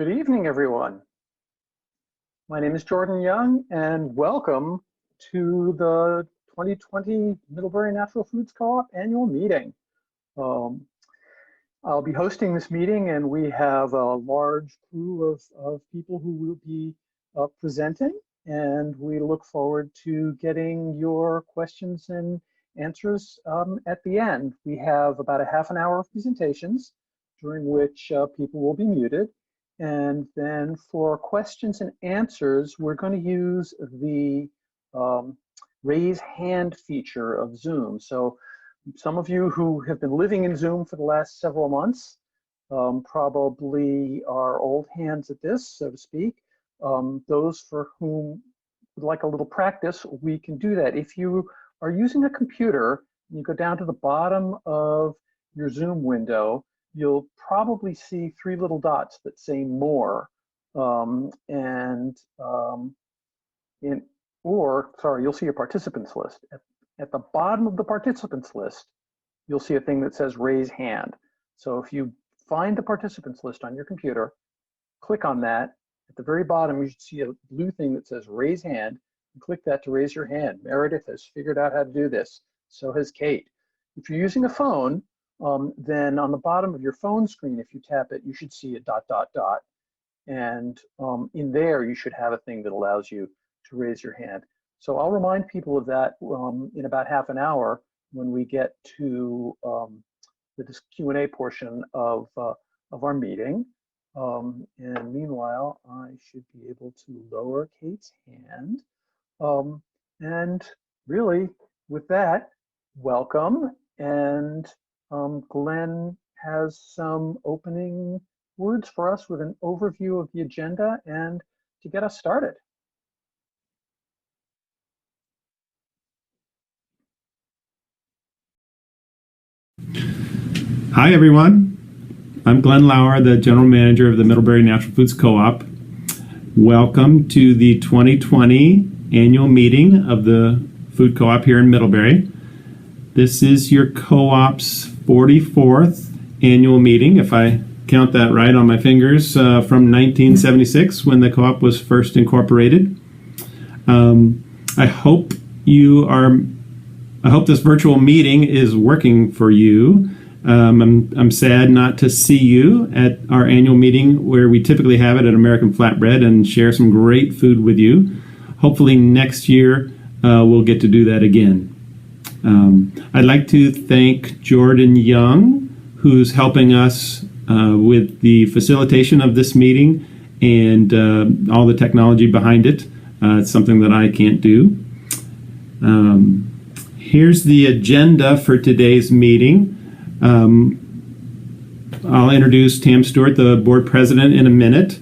Good evening, everyone. My name is Jordan Young, and welcome to the 2020 Middlebury Natural Foods Co-op annual meeting. I'll be hosting this meeting, and we have a large crew of people who will be presenting, and we look forward to getting your questions and answers at the end. We have about a half an hour of presentations, during which people will be muted. And then for questions and answers, we're going to use the raise hand feature of Zoom. So some of you who have been living in Zoom for the last several months probably are old hands at this, so to speak. Those for whom would like a little practice, we can do that. If you are using a computer, you go down to the bottom of your Zoom window, you'll probably see three little dots that say more. You'll see your participants list. At the bottom of the participants list, you'll see a thing that says raise hand. So if you find the participants list on your computer, click on that. At the very bottom, you should see a blue thing that says raise hand. And click that to raise your hand. Meredith has figured out how to do this. So has Kate. If you're using a phone, then on the bottom of your phone screen, if you tap it, you should see a dot, dot, dot. And in there, you should have a thing that allows you to raise your hand. So I'll remind people of that in about half an hour when we get to the Q&A portion of our meeting. And meanwhile, I should be able to lower Kate's hand. And really, with that, welcome. And Glenn has some opening words for us with an overview of the agenda and to get us started. Hi, everyone. I'm Glenn Lauer, the General Manager of the Middlebury Natural Foods Co-op. Welcome to the 2020 annual meeting of the Food Co-op here in Middlebury. This is your co-op's 44th annual meeting, if I count that right on my fingers, from 1976 when the co-op was first incorporated. I hope this virtual meeting is working for you. I'm sad not to see you at our annual meeting where we typically have it at American Flatbread and share some great food with you. Hopefully next year we'll get to do that again. I'd like to thank Jordan Young, who's helping us with the facilitation of this meeting and all the technology behind it. It's something that I can't do. Here's the agenda for today's meeting. I'll introduce Tam Stewart, the board president, in a minute,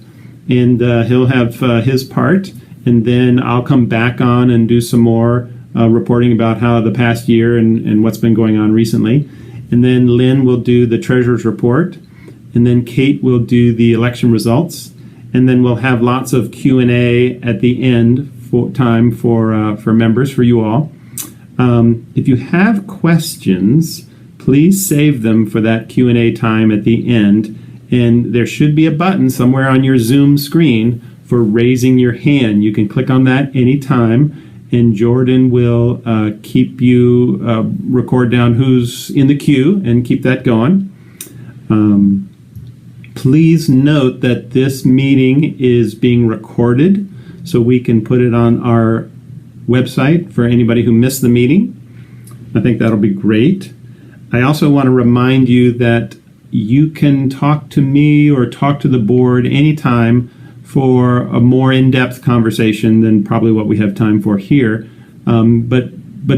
and he'll have his part, and then I'll come back on and do some more reporting about how the past year and what's been going on recently. And then Lynn will do the treasurer's report, and then Kate will do the election results, and then we'll have lots of Q&A at the end for time for members, for you all. If you have questions, please save them for that Q&A time at the end, and there should be a button somewhere on your Zoom screen for raising your hand. You can click on that anytime, and Jordan will keep you, record down who's in the queue and keep that going. Please note that this meeting is being recorded, so we can put it on our website for anybody who missed the meeting. I think that'll be great. I also want to remind you that you can talk to me or talk to the board anytime for a more in-depth conversation than probably what we have time for here. But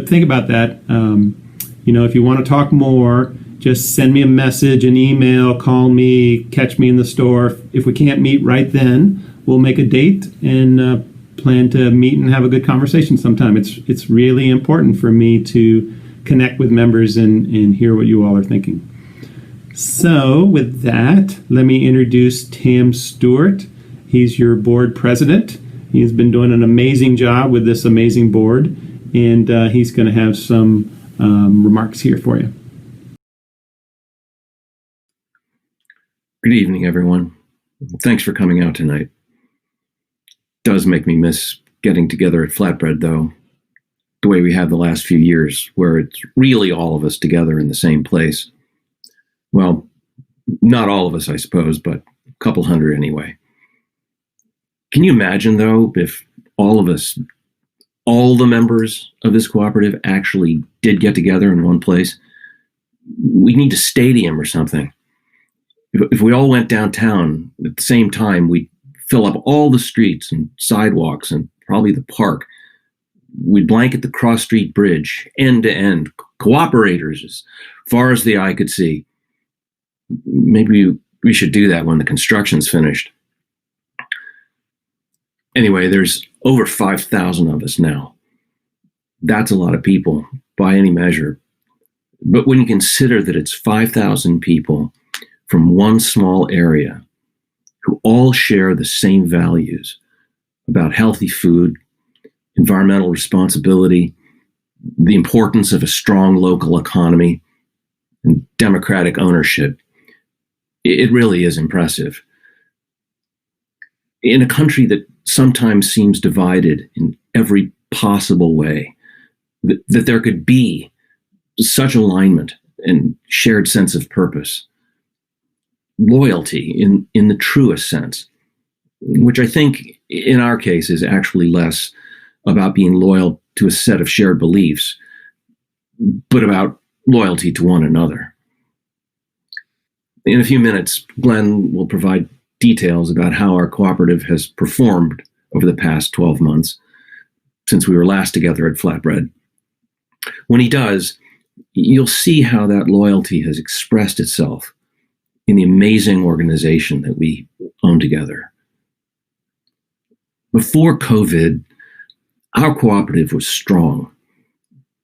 think about that. If you want to talk more, just send me a message, an email, call me, catch me in the store. If we can't meet right then, we'll make a date and plan to meet and have a good conversation sometime. It's really important for me to connect with members and hear what you all are thinking. So with that, let me introduce Tam Stewart. He's your board president. He's been doing an amazing job with this amazing board, and he's going to have some remarks here for you. Good evening, everyone. Thanks for coming out tonight. Does make me miss getting together at Flatbread, though, the way we have the last few years, where it's really all of us together in the same place. Well, not all of us, I suppose, but a couple hundred anyway. Can you imagine, though, if all of us, all the members of this cooperative actually did get together in one place? We need a stadium or something. If we all went downtown at the same time, we'd fill up all the streets and sidewalks and probably the park. We'd blanket the cross street bridge end to end, cooperators as far as the eye could see. Maybe we should do that when the construction's finished. Anyway, there's over 5,000 of us now. That's a lot of people by any measure. But when you consider that it's 5,000 people from one small area who all share the same values about healthy food, environmental responsibility, the importance of a strong local economy, and democratic ownership, it really is impressive. In a country that sometimes seems divided in every possible way, that there could be such alignment and shared sense of purpose, loyalty in the truest sense, which I think in our case is actually less about being loyal to a set of shared beliefs, but about loyalty to one another. In a few minutes, Glenn will provide details about how our cooperative has performed over the past 12 months since we were last together at Flatbread. When he does, you'll see how that loyalty has expressed itself in the amazing organization that we own together. Before COVID, our cooperative was strong,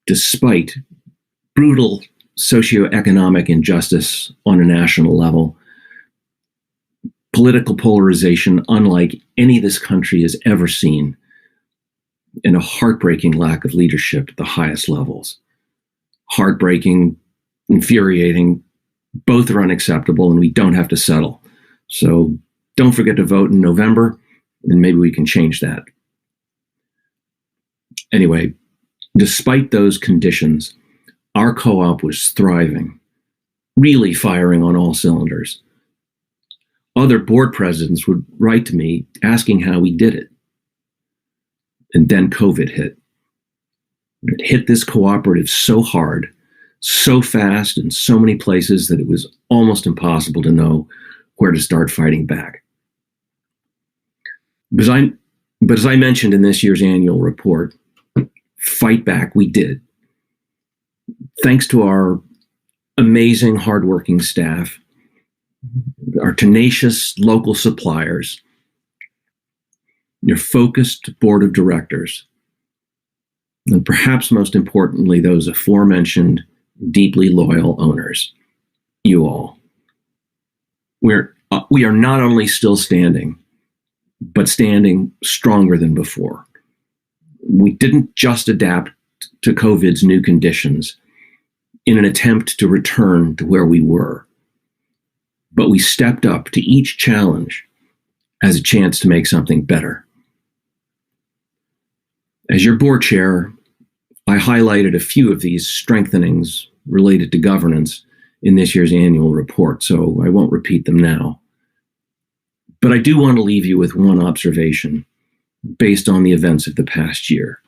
despite brutal socioeconomic injustice on a national level, political polarization unlike any this country has ever seen, and a heartbreaking lack of leadership at the highest levels. Heartbreaking, infuriating, both are unacceptable, and we don't have to settle. So don't forget to vote in November, and maybe we can change that. Anyway, despite those conditions, our co-op was thriving, really firing on all cylinders. Other board presidents would write to me asking how we did it. And then COVID hit. It hit this cooperative so hard, so fast, in so many places that it was almost impossible to know where to start fighting back. But as I mentioned in this year's annual report, fight back we did. Thanks to our amazing, hardworking staff, our tenacious local suppliers, your focused board of directors, and perhaps most importantly, those aforementioned deeply loyal owners, you all. We are not only still standing, but standing stronger than before. We didn't just adapt to COVID's new conditions in an attempt to return to where we were, but we stepped up to each challenge as a chance to make something better. As your board chair, I highlighted a few of these strengthenings related to governance in this year's annual report, so I won't repeat them now. But I do want to leave you with one observation based on the events of the past year.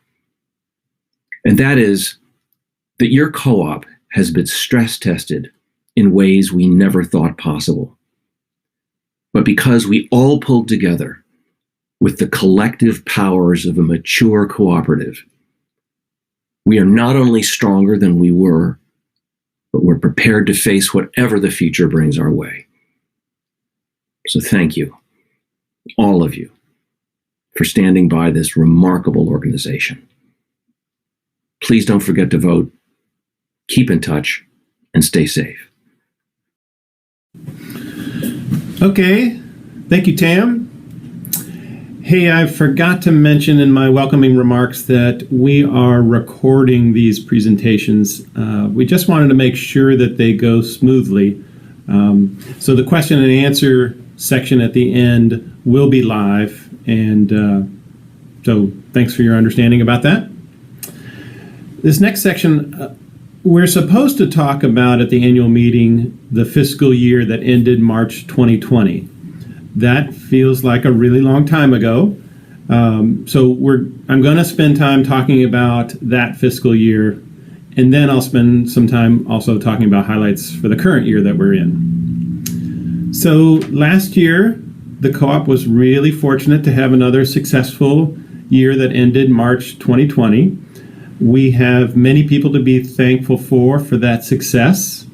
And that is that your co-op has been stress tested in ways we never thought possible. But because we all pulled together with the collective powers of a mature cooperative, we are not only stronger than we were, but we're prepared to face whatever the future brings our way. So thank you, all of you, for standing by this remarkable organization. Please don't forget to vote, keep in touch, and stay safe. Okay, thank you, Tam. Hey, I forgot to mention in my welcoming remarks that we are recording these presentations. We just wanted to make sure that they go smoothly. So the question and answer section at the end will be live. And so thanks for your understanding about that. This next section, we're supposed to talk about at the annual meeting the fiscal year that ended March 2020. That feels like a really long time ago. So I'm going to spend time talking about that fiscal year, and then I'll spend some time also talking about highlights for the current year that we're in. So last year, the co-op was really fortunate to have another successful year that ended March 2020. We have many people to be thankful for that success.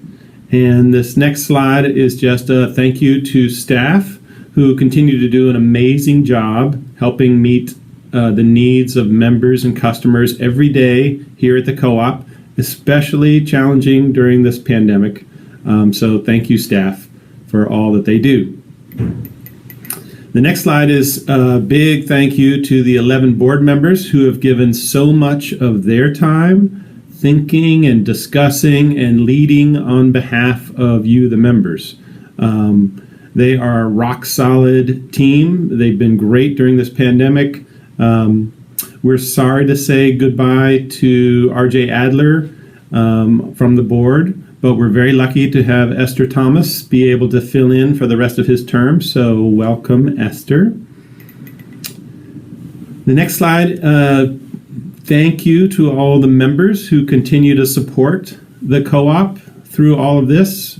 And this next slide is just a thank you to staff who continue to do an amazing job helping meet the needs of members and customers every day here at the co-op, especially challenging during this pandemic. So thank you, staff, for all that they do. The next slide is a big thank you to the 11 board members who have given so much of their time thinking and discussing and leading on behalf of you, the members. They are a rock solid team. They've been great during this pandemic. We're sorry to say goodbye to RJ Adler from the board, but we're very lucky to have Esther Thomas be able to fill in for the rest of his term. So welcome, Esther. The next slide, thank you to all the members who continue to support the co-op through all of this.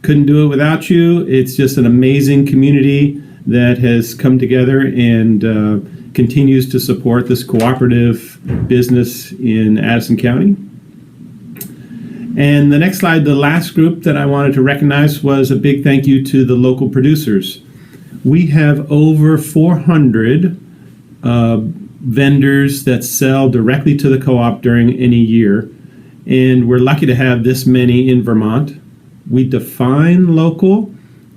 Couldn't do it without you. It's just an amazing community that has come together and continues to support this cooperative business in Addison County. And the next slide, the last group that I wanted to recognize was a big thank you to the local producers. We have over 400 vendors that sell directly to the co-op during any year, and we're lucky to have this many in Vermont. We define local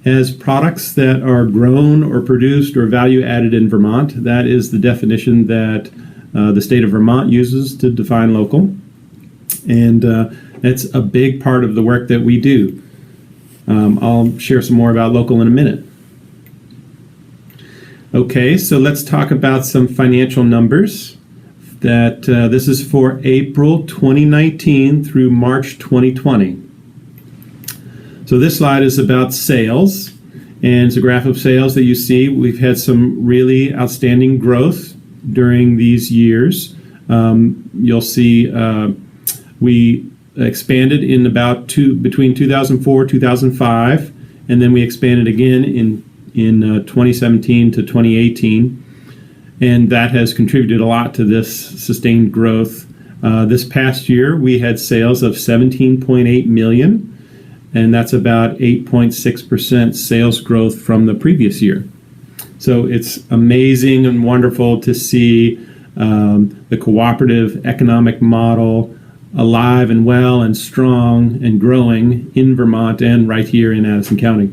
as products that are grown or produced or value added in Vermont. That is the definition that the state of Vermont uses to define local. And that's a big part of the work that we do. I'll share some more about local in a minute. Okay, so let's talk about some financial numbers. That this is for April 2019 through March 2020. So this slide is about sales, and it's a graph of sales that you see. We've had some really outstanding growth during these years. You'll see we expanded in between 2004 2005, and then we expanded again in 2017 to 2018, and that has contributed a lot to this sustained growth. This past year, we had sales of $17.8 million. And that's about 8.6% sales growth from the previous year. So it's amazing and wonderful to see the cooperative economic model alive and well and strong and growing in Vermont and right here in Addison County.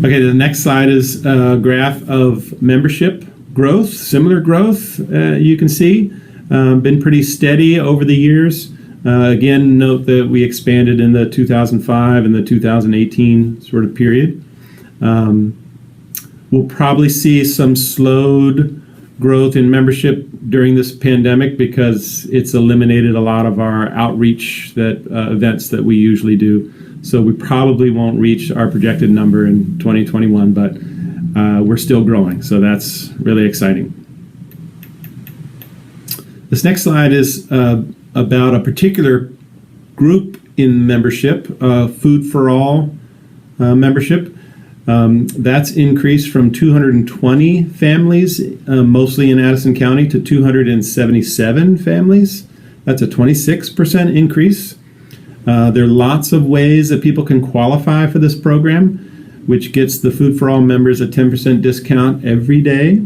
Okay, the next slide is a graph of membership growth, similar growth, you can see. Been pretty steady over the years. Again, note that we expanded in the 2005 and the 2018 sort of period. We'll probably see some slowed growth in membership during this pandemic because it's eliminated a lot of our outreach events that we usually do. So we probably won't reach our projected number in 2021, but we're still growing. So that's really exciting. This next slide is about a particular group in membership, Food for All membership. That's increased from 220 families, mostly in Addison County, to 277 families. That's a 26% increase. There are lots of ways that people can qualify for this program, which gets the Food for All members a 10% discount every day.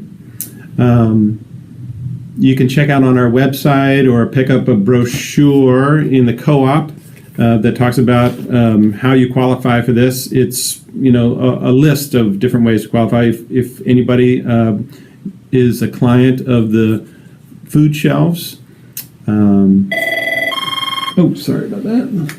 You can check out on our website or pick up a brochure in the co-op that talks about how you qualify for this. It's a list of different ways to qualify. If anybody is a client of the food shelves. Sorry about that.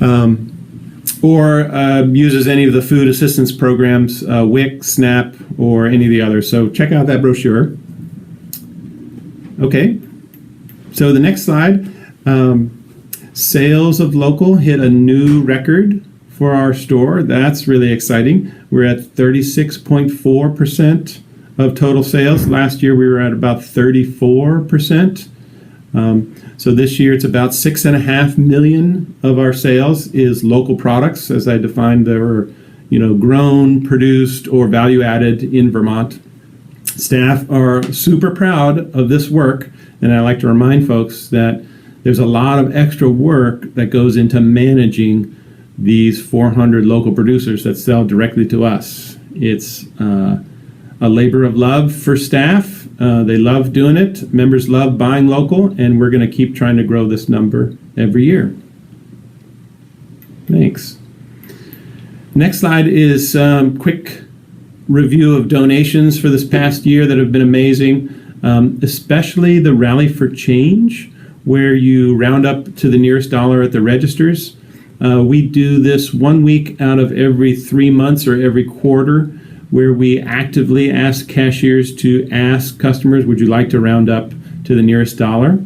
or uses any of the food assistance programs, WIC, SNAP, or any of the others. So check out that brochure. Okay, so the next slide, sales of local hit a new record for our store. That's really exciting. We're at 36.4% of total sales. Last year we were at about 34%. So this year it's about 6.5 million of our sales is local products, as I defined. They were, grown, produced, or value added in Vermont. Staff are super proud of this work, and I like to remind folks that there's a lot of extra work that goes into managing these 400 local producers that sell directly to us. It's a labor of love for staff. They love doing it. Members love buying local, and we're going to keep trying to grow this number every year. Thanks. Next slide is quick review of donations for this past year that have been amazing, especially the Rally for Change, where you round up to the nearest dollar at the registers. We do this 1 week out of every 3 months or every quarter, where we actively ask cashiers to ask customers, would you like to round up to the nearest dollar?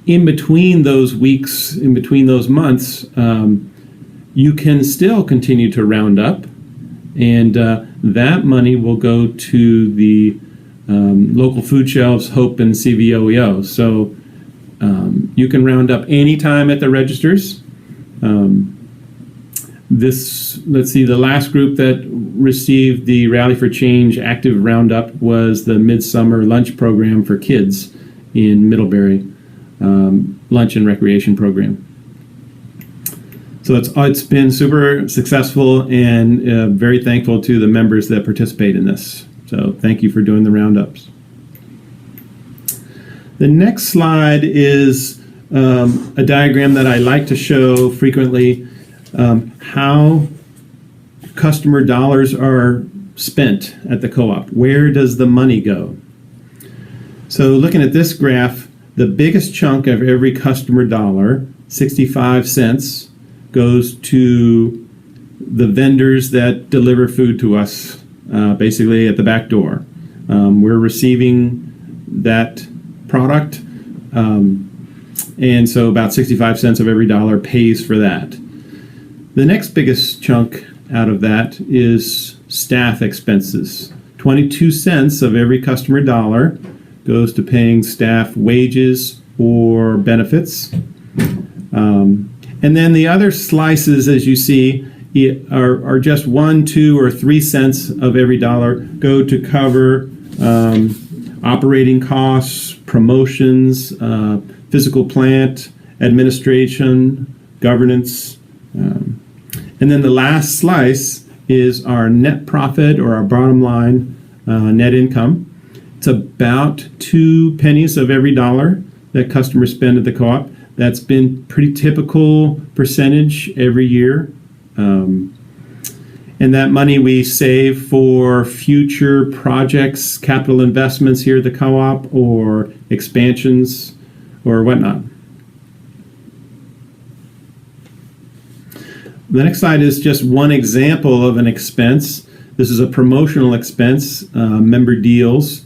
In between those weeks, in between those months, you can still continue to round up, and that money will go to the local food shelves, HOPE, and CVOEO. So you can round up anytime at the registers. Let's see, the last group that received the Rally for Change active roundup was the Midsummer Lunch Program for kids in Middlebury, lunch and recreation program. So it's been super successful, and very thankful to the members that participate in this. So thank you for doing the roundups. The next slide is a diagram that I like to show frequently, how customer dollars are spent at the co-op. Where does the money go? So looking at this graph, the biggest chunk of every customer dollar, 65 cents, goes to the vendors that deliver food to us, basically at the back door. We're receiving that product, and so about 65 cents of every dollar pays for that. The next biggest chunk out of that is staff expenses. 22 cents of every customer dollar goes to paying staff wages or benefits. And then the other slices, as you see, are just 1, 2, or 3 cents of every dollar go to cover operating costs, promotions, physical plant, administration, governance. And then the last slice is our net profit, or our bottom line net income. It's about 2 pennies of every dollar that customers spend at the co-op. That's been pretty typical percentage every year. And that money we save for future projects, capital investments here at the co-op, or expansions, or whatnot. The next slide is just one example of an expense. This is a promotional expense, member deals.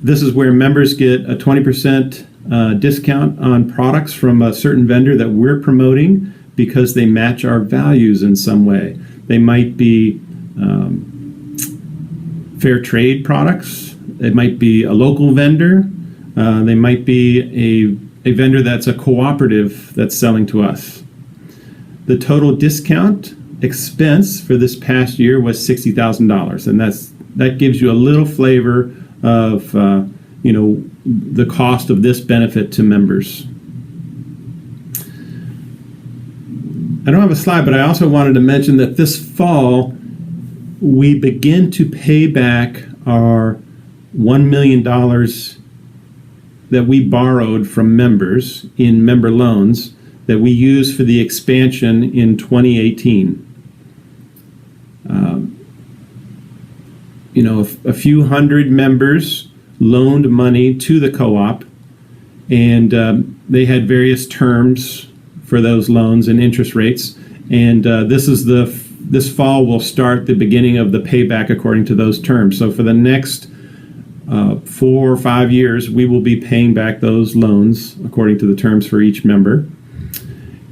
This is where members get a 20% discount on products from a certain vendor that we're promoting because they match our values in some way. They might be fair trade products. It might be a local vendor. They might be a vendor that's a cooperative that's selling to us. The total discount expense for this past year was $60,000, and that gives you a little flavor of the cost of this benefit to members. I don't have a slide, but I also wanted to mention that this fall we begin to pay back our $1 million that we borrowed from members in member loans that we used for the expansion in 2018. A few hundred members loaned money to the co-op, and they had various terms for those loans and interest rates. And this fall will start the beginning of the payback according to those terms. So for the next 4 or 5 years, we will be paying back those loans according to the terms for each member.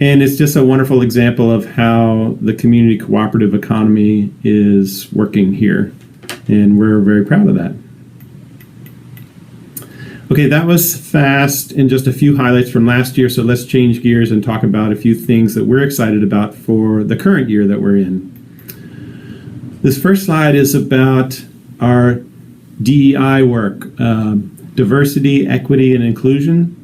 And it's just a wonderful example of how the community cooperative economy is working here. And we're very proud of that. Okay, that was fast and just a few highlights from last year. So let's change gears and talk about a few things that we're excited about for the current year that we're in. This first slide is about our DEI work, diversity, equity, and inclusion.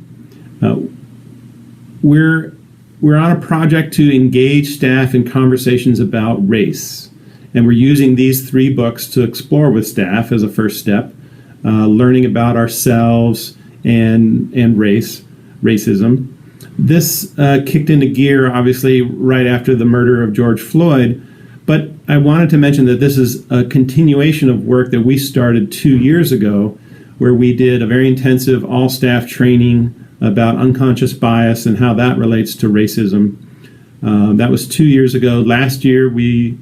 We're on a project to engage staff in conversations about race. And we're using these 3 books to explore with staff as a first step, learning about ourselves and racism. This kicked into gear, obviously, right after the murder of George Floyd. But I wanted to mention that this is a continuation of work that we started 2 years ago, where we did a very intensive all-staff training about unconscious bias and how that relates to racism. That was 2 years ago. Last year, we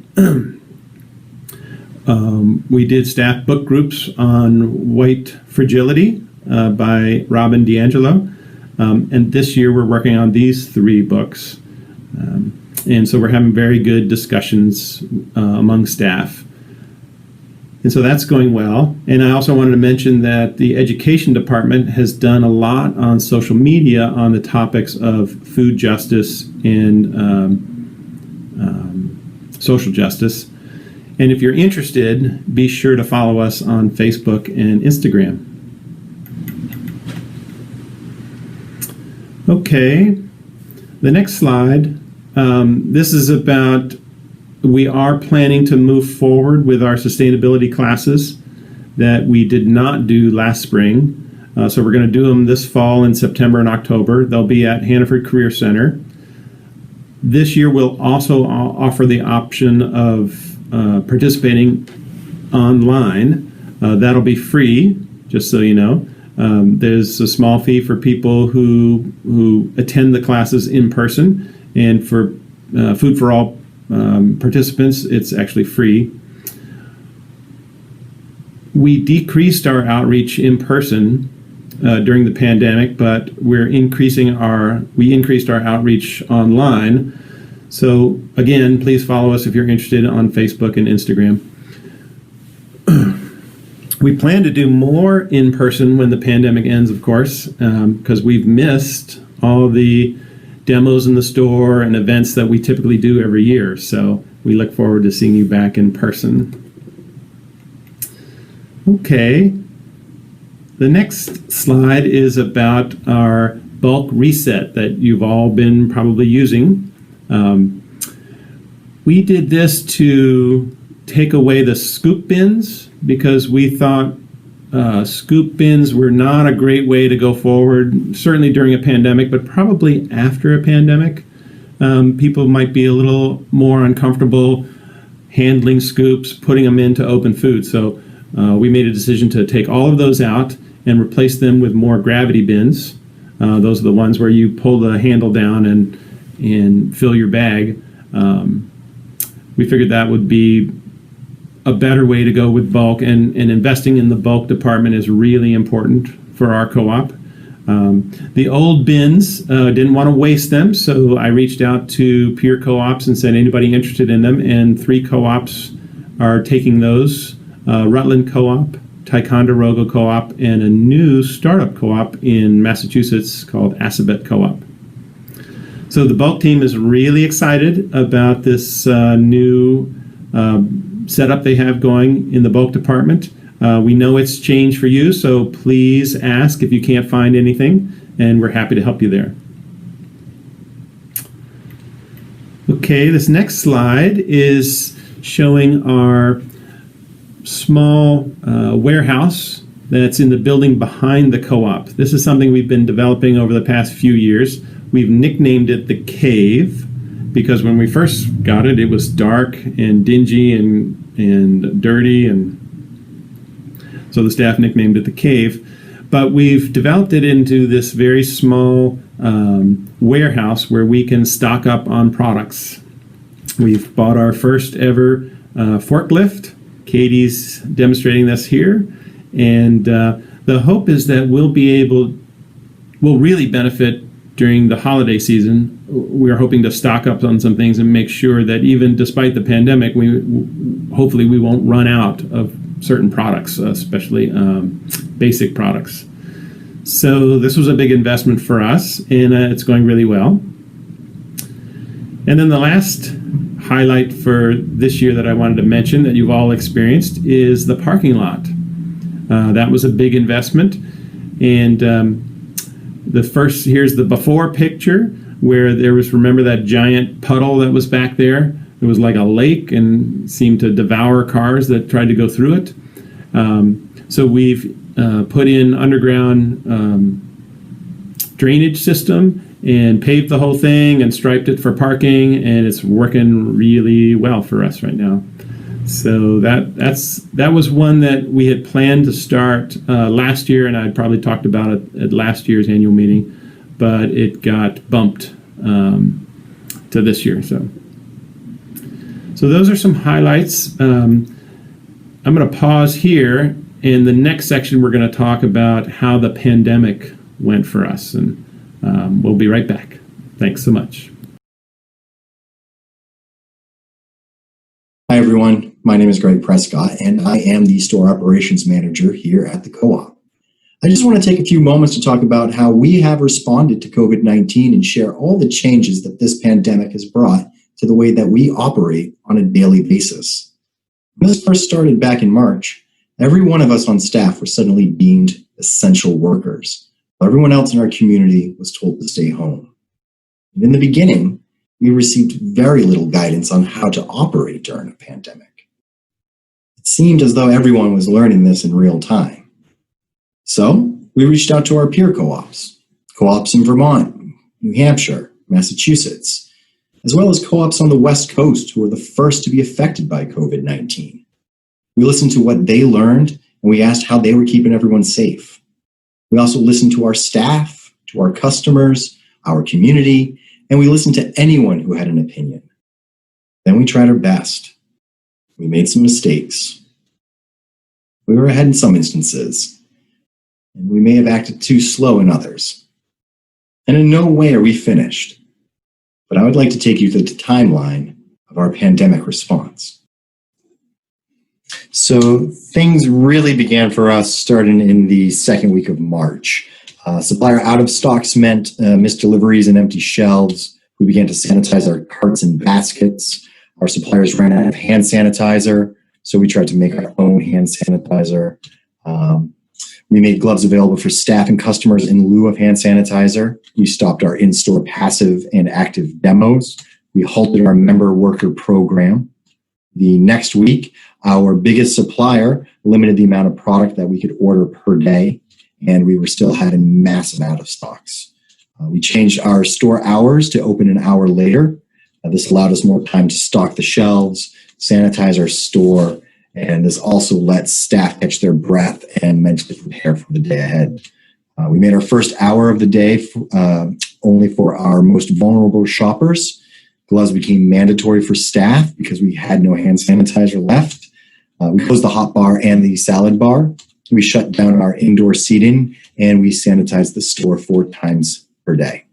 did staff book groups on white fragility by Robin DiAngelo. And this year, we're working on these 3 books. And so we're having very good discussions among staff. And so that's going well. And I also wanted to mention that the education department has done a lot on social media on the topics of food justice and social justice. And if you're interested, be sure to follow us on Facebook and Instagram. Okay, the next slide. This is about, we are planning to move forward with our sustainability classes that we did not do last spring. So we're going to do them this fall in September and October. They'll be at Hannaford Career Center. This year we'll also offer the option of participating online. That'll be free, just so you know. There's a small fee for people who attend the classes in person, and for Food for All participants, it's actually free. We decreased our outreach in person during the pandemic, but we increased our outreach online. So again, please follow us if you're interested on Facebook and Instagram. We plan to do more in person when the pandemic ends, of course, because we've missed all the demos in the store and events that we typically do every year. So we look forward to seeing you back in person. Okay. The next slide is about our bulk reset that you've all been probably using. We did this to take away the scoop bins because we thought scoop bins were not a great way to go forward, certainly during a pandemic, but probably after a pandemic. People might be a little more uncomfortable handling scoops, putting them into open food. So we made a decision to take all of those out and replace them with more gravity bins. Those are the ones where you pull the handle down and fill your bag. We figured that would be a better way to go with bulk, and investing in the bulk department is really important for our co-op. The old bins, didn't want to waste them, so I reached out to peer co-ops and said, anybody interested in them? And 3 co-ops are taking those, Rutland Co-op, Ticonderoga Co-op, and a new startup co-op in Massachusetts called Assabet Co-op. So the bulk team is really excited about this new setup they have going in the bulk department. We know it's changed for you, so please ask if you can't find anything, and we're happy to help you there. Okay, this next slide is showing our small warehouse that's in the building behind the co-op. This is something we've been developing over the past few years. We've nicknamed it the Cave because when we first got it, it was dark and dingy and dirty, and so the staff nicknamed it the Cave. But we've developed it into this very small warehouse where we can stock up on products. We've bought our first ever forklift. Katie's demonstrating this here. And the hope is that we'll really benefit during the holiday season. We're hoping to stock up on some things and make sure that even despite the pandemic, hopefully we won't run out of certain products, especially basic products. So this was a big investment for us, and it's going really well. And then the last highlight for this year that I wanted to mention that you've all experienced is the parking lot. That was a big investment. And here's the before picture where there was, remember that giant puddle that was back there? It was like a lake and seemed to devour cars that tried to go through it. So we've put in underground drainage system and paved the whole thing and striped it for parking, and it's working really well for us right now. So that was one that we had planned to start last year, and I'd probably talked about it at last year's annual meeting, but it got bumped to this year. So those are some highlights. I'm going to pause here. In the next section, we're going to talk about how the pandemic went for us, and we'll be right back. Thanks so much. Hi, everyone. My name is Greg Prescott, and I am the store operations manager here at the co-op. I just want to take a few moments to talk about how we have responded to COVID-19 and share all the changes that this pandemic has brought to the way that we operate on a daily basis. When this first started back in March, every one of us on staff were suddenly deemed essential workers, while everyone else in our community was told to stay home. And in the beginning, we received very little guidance on how to operate during a pandemic. It seemed as though everyone was learning this in real time. So we reached out to our peer co-ops in Vermont, New Hampshire, Massachusetts, as well as co-ops on the West Coast who were the first to be affected by COVID-19. We listened to what they learned, and we asked how they were keeping everyone safe. We also listened to our staff, to our customers, our community, and we listened to anyone who had an opinion. Then we tried our best. We made some mistakes. We were ahead in some instances, and we may have acted too slow in others. And in no way are we finished. But I would like to take you through the timeline of our pandemic response. So things really began for us starting in the second week of March. Supplier out of stocks meant missed deliveries and empty shelves. We began to sanitize our carts and baskets. Our suppliers ran out of hand sanitizer, so we tried to make our own hand sanitizer. We made gloves available for staff and customers in lieu of hand sanitizer. We stopped our in-store passive and active demos. We halted our member worker program. The next week, our biggest supplier limited the amount of product that we could order per day, and we were still having massive out of stocks. We changed our store hours to open an hour later. This allowed us more time to stock the shelves, sanitize our store, and this also let staff catch their breath and mentally prepare for the day ahead. We made our first hour of the day only for our most vulnerable shoppers. Gloves became mandatory for staff because we had no hand sanitizer left. We closed the hot bar and the salad bar. We shut down our indoor seating, and we sanitized the store 4 times per day.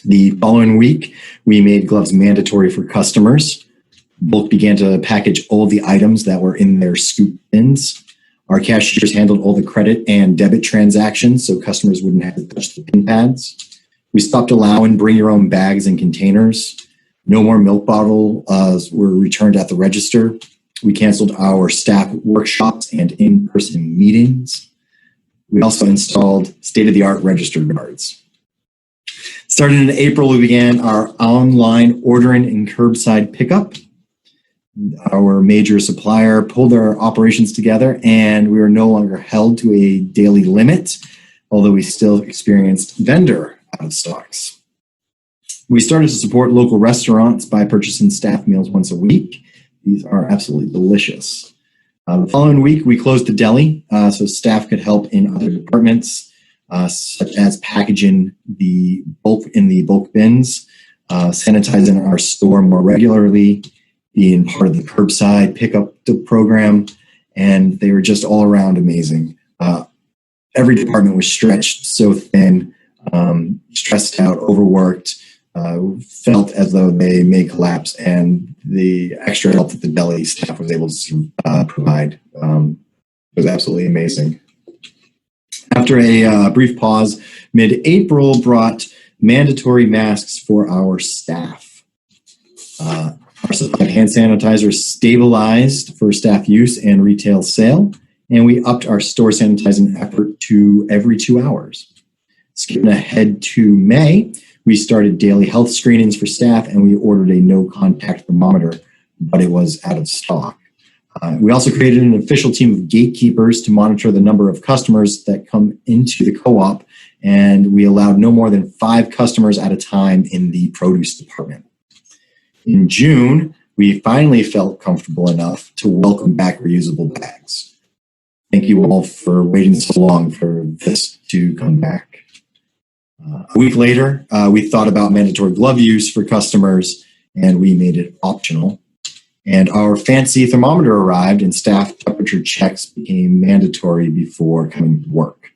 The following week, we made gloves mandatory for customers. Bulk began to package all of the items that were in their scoop bins. Our cashiers handled all the credit and debit transactions so customers wouldn't have to touch the pin pads. We stopped allowing bring your own bags and containers. No more milk bottles were returned at the register. We canceled our staff workshops and in-person meetings. We also installed state-of-the-art register guards. Starting in April, we began our online ordering and curbside pickup. Our major supplier pulled our operations together, and we were no longer held to a daily limit, although we still experienced vendor out of stocks. We started to support local restaurants by purchasing staff meals once a week. These are absolutely delicious. The following week, we closed the deli so staff could help in other departments. such as packaging the bulk bins, sanitizing our store more regularly, being part of the curbside pickup program, and they were just all around amazing. Every department was stretched so thin, stressed out, overworked, felt as though they may collapse, and the extra help that the deli staff was able to provide was absolutely amazing. After a brief pause, mid-April brought mandatory masks for our staff. Our supply of hand sanitizer stabilized for staff use and retail sale, and we upped our store sanitizing effort to every 2 hours. Skipping ahead to May, we started daily health screenings for staff, and we ordered a no-contact thermometer, but it was out of stock. We also created an official team of gatekeepers to monitor the number of customers that come into the co-op, and we allowed no more than 5 customers at a time in the produce department. In June, we finally felt comfortable enough to welcome back reusable bags. Thank you all for waiting so long for this to come back. A week later, we thought about mandatory glove use for customers, and we made it optional. And our fancy thermometer arrived, and staff temperature checks became mandatory before coming to work.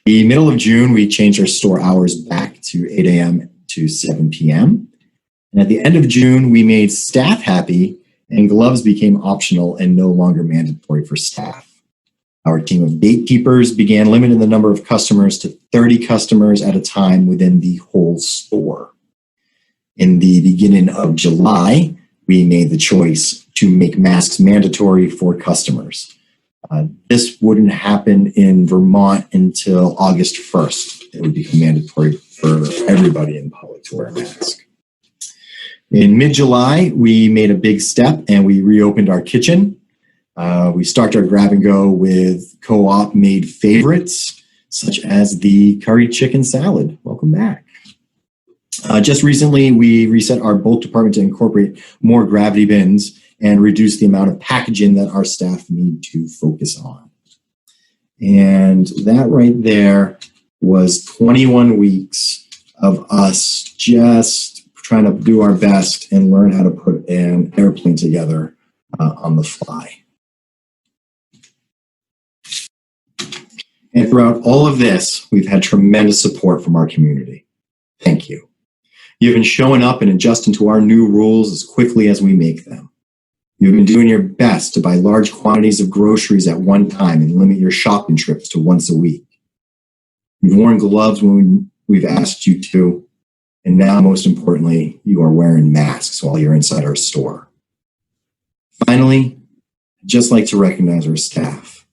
The middle of June, we changed our store hours back to 8 a.m. to 7 p.m. And at the end of June, we made staff happy, and gloves became optional and no longer mandatory for staff. Our team of gatekeepers began limiting the number of customers to 30 customers at a time within the whole store. In the beginning of July, we made the choice to make masks mandatory for customers. This wouldn't happen in Vermont until August 1st. It would become mandatory for everybody in public to wear a mask. In mid-July, we made a big step and we reopened our kitchen. We started our grab and go with co-op made favorites, such as the curry chicken salad. Welcome back. Just recently, we reset our bulk department to incorporate more gravity bins and reduce the amount of packaging that our staff need to focus on. And that right there was 21 weeks of us just trying to do our best and learn how to put an airplane together on the fly. And throughout all of this, we've had tremendous support from our community. Thank you. You've been showing up and adjusting to our new rules as quickly as we make them. You've been doing your best to buy large quantities of groceries at one time and limit your shopping trips to once a week. You've worn gloves when we've asked you to, and now, most importantly, you are wearing masks while you're inside our store. Finally, I'd just like to recognize our staff.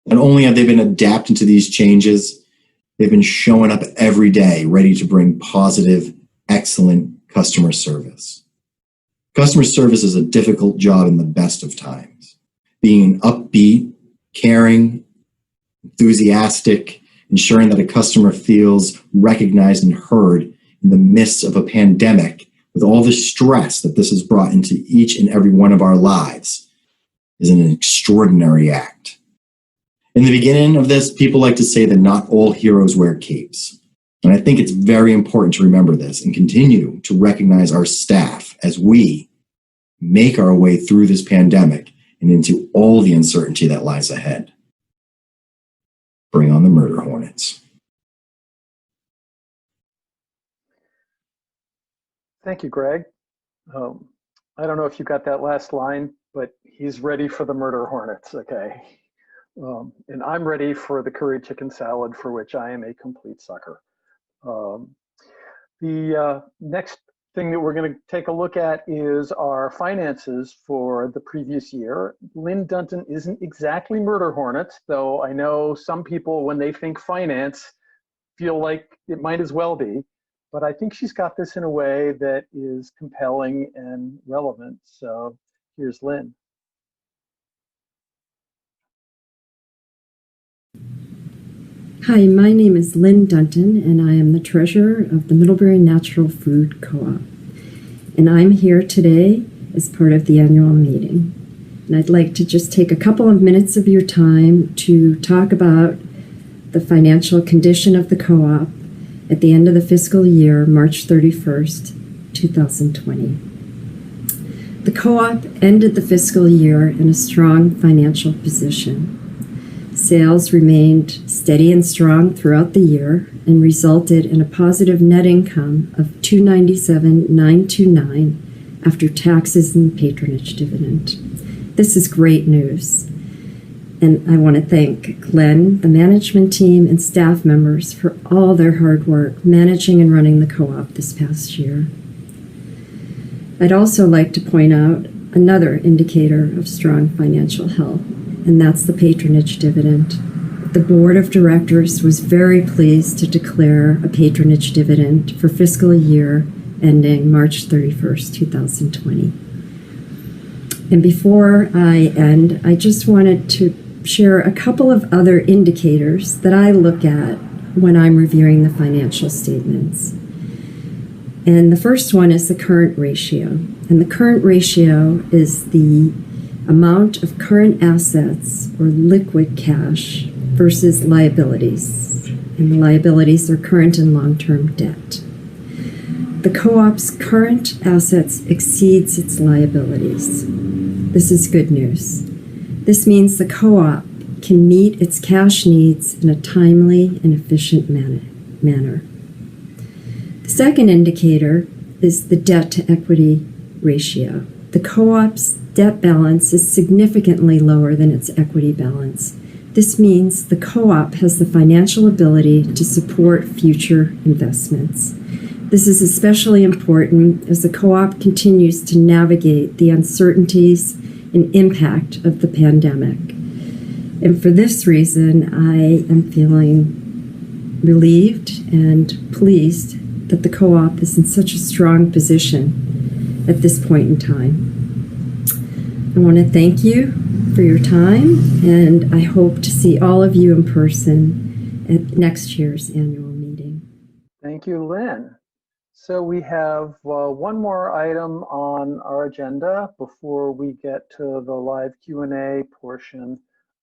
Not only have they been adapting to these changes, they've been showing up every day ready to bring positive, excellent customer service. Customer service is a difficult job in the best of times. Being upbeat, caring, enthusiastic, ensuring that a customer feels recognized and heard in the midst of a pandemic with all the stress that this has brought into each and every one of our lives is an extraordinary act. In the beginning of this, people like to say that not all heroes wear capes. And I think it's very important to remember this and continue to recognize our staff as we make our way through this pandemic and into all the uncertainty that lies ahead. Bring on the murder hornets. Thank you, Greg. I don't know if you got that last line, but he's ready for the murder hornets, okay? And I'm ready for the curry chicken salad, for which I am a complete sucker. The next thing that we're going to take a look at is our finances for the previous year. Lynn Dunton isn't exactly murder hornets, though I know some people, when they think finance, feel like it might as well be. But I think she's got this in a way that is compelling and relevant. So here's Lynn. Hi, my name is Lynn Dunton, and I am the treasurer of the Middlebury Natural Food Co-op. And I'm here today as part of the annual meeting. And I'd like to just take a couple of minutes of your time to talk about the financial condition of the co-op at the end of the fiscal year, March 31st, 2020. The co-op ended the fiscal year in a strong financial position. Sales remained steady and strong throughout the year and resulted in a positive net income of $297,929 after taxes and patronage dividend. This is great news. And I want to thank Glenn, the management team, and staff members for all their hard work managing and running the co-op this past year. I'd also like to point out another indicator of strong financial health, and that's the patronage dividend. The board of directors was very pleased to declare a patronage dividend for fiscal year ending March 31st, 2020. And before I end, I just wanted to share a couple of other indicators that I look at when I'm reviewing the financial statements. And the first one is the current ratio. And the current ratio is the amount of current assets or liquid cash versus liabilities. And the liabilities are current and long-term debt. The co-op's current assets exceeds its liabilities. This is good news. This means the co-op can meet its cash needs in a timely and efficient manner. The second indicator is the debt-to-equity ratio. The co-op's debt balance is significantly lower than its equity balance. This means the co-op has the financial ability to support future investments. This is especially important as the co-op continues to navigate the uncertainties and impact of the pandemic. And for this reason, I am feeling relieved and pleased that the co-op is in such a strong position at this point in time. I want to thank you for your time, and I hope to see all of you in person at next year's annual meeting. Thank you, Lynn. So we have one more item on our agenda before we get to the live Q&A portion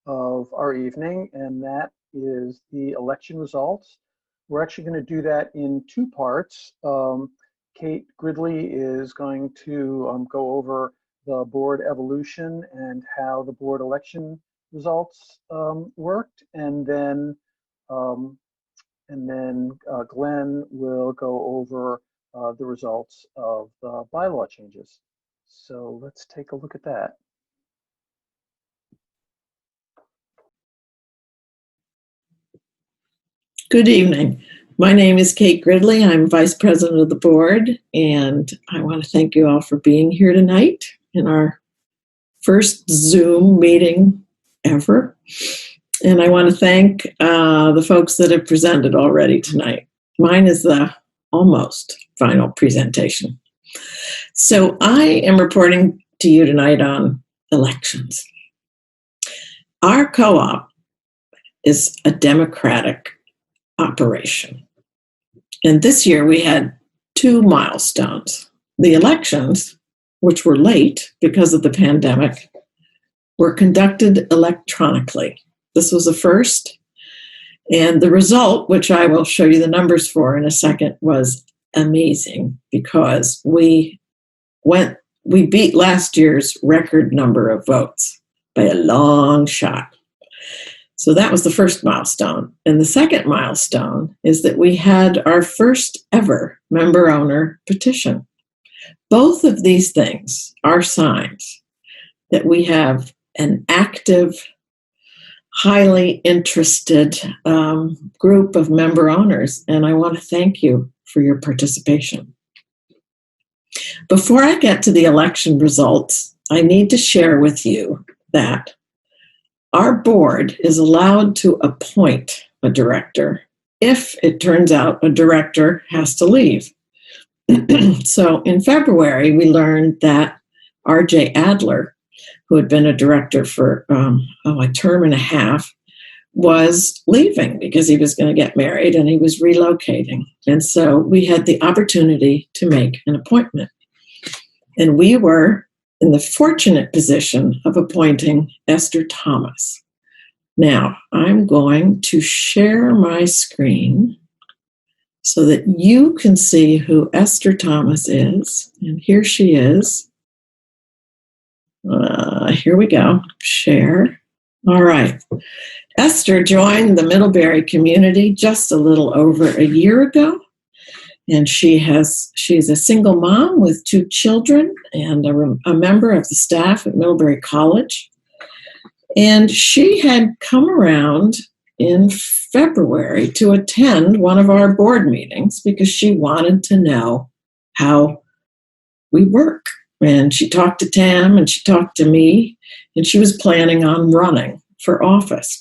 of our evening, and that is the election results. We're actually going to do that in two parts. Kate Gridley is going to go over the board evolution and how the board election results worked, and then Glenn will go over the results of the bylaw changes. So let's take a look at that. Good evening. My name is Kate Gridley. I'm Vice President of the Board, and I want to thank you all for being here tonight in our first Zoom meeting ever. And I want to thank the folks that have presented already tonight. Mine is the almost final presentation. So I am reporting to you tonight on elections. Our co-op is a democratic operation. And this year we had two milestones. The elections, which were late because of the pandemic, were conducted electronically. This was a first. And the result, which I will show you the numbers for in a second, was amazing because we beat last year's record number of votes by a long shot. So that was the first milestone. And the second milestone is that we had our first ever member-owner petition. Both of these things are signs that we have an active, highly interested group of member owners, and I want to thank you for your participation. Before I get to the election results, I need to share with you that our board is allowed to appoint a director if it turns out a director has to leave. So in February, we learned that R.J. Adler, who had been a director for a term and a half, was leaving because he was going to get married and he was relocating. And so we had the opportunity to make an appointment. And we were in the fortunate position of appointing Esther Thomas. Now, I'm going to share my screen so that you can see who Esther Thomas is. And here she is. Here we go. Share. All right. Esther joined the Middlebury community just a little over a year ago. And she's a single mom with 2 children and a member of the staff at Middlebury College. And she had come around in February to attend one of our board meetings because she wanted to know how we work. And she talked to Tam and she talked to me, and she was planning on running for office.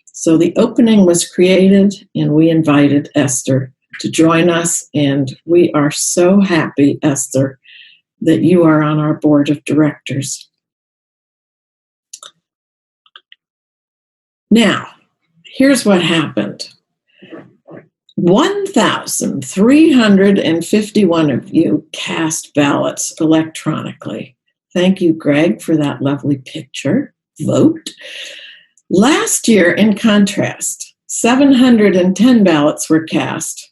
So the opening was created, and we invited Esther to join us. And we are so happy, Esther, that you are on our board of directors. Now, here's what happened. 1,351 of you cast ballots electronically. Thank you, Greg, for that lovely picture. Vote. Last year, in contrast, 710 ballots were cast,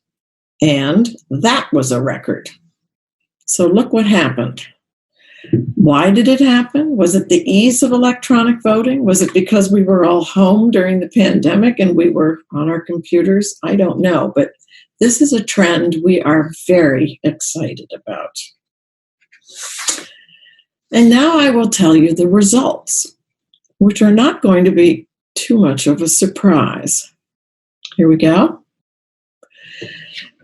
and that was a record. So look what happened. Why did it happen? Was it the ease of electronic voting? Was it because we were all home during the pandemic and we were on our computers? I don't know, but this is a trend we are very excited about. And now I will tell you the results, which are not going to be too much of a surprise. Here we go.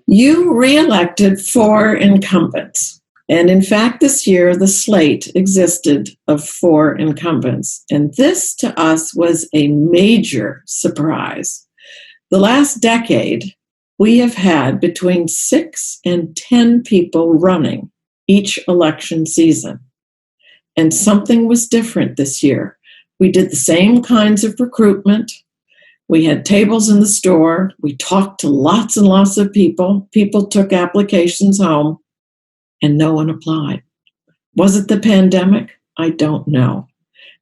You re-elected 4 incumbents. And in fact, this year, the slate existed of 4 incumbents. And this, to us, was a major surprise. The last decade, we have had between 6 and 10 people running each election season. And something was different this year. We did the same kinds of recruitment. We had tables in the store. We talked to lots and lots of people. People took applications home. And no one applied. Was it the pandemic? I don't know.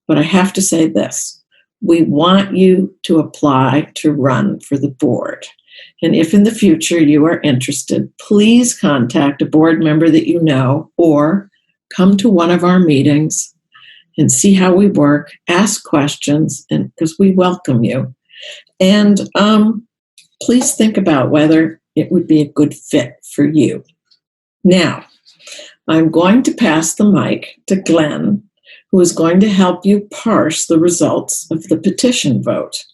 But I have to say this. We want you to apply to run for the board. And if in the future you are interested, please contact a board member that you know or come to one of our meetings and see how we work, ask questions, and because we welcome you. And please think about whether it would be a good fit for you. Now, I'm going to pass the mic to Glenn, who is going to help you parse the results of the petition vote.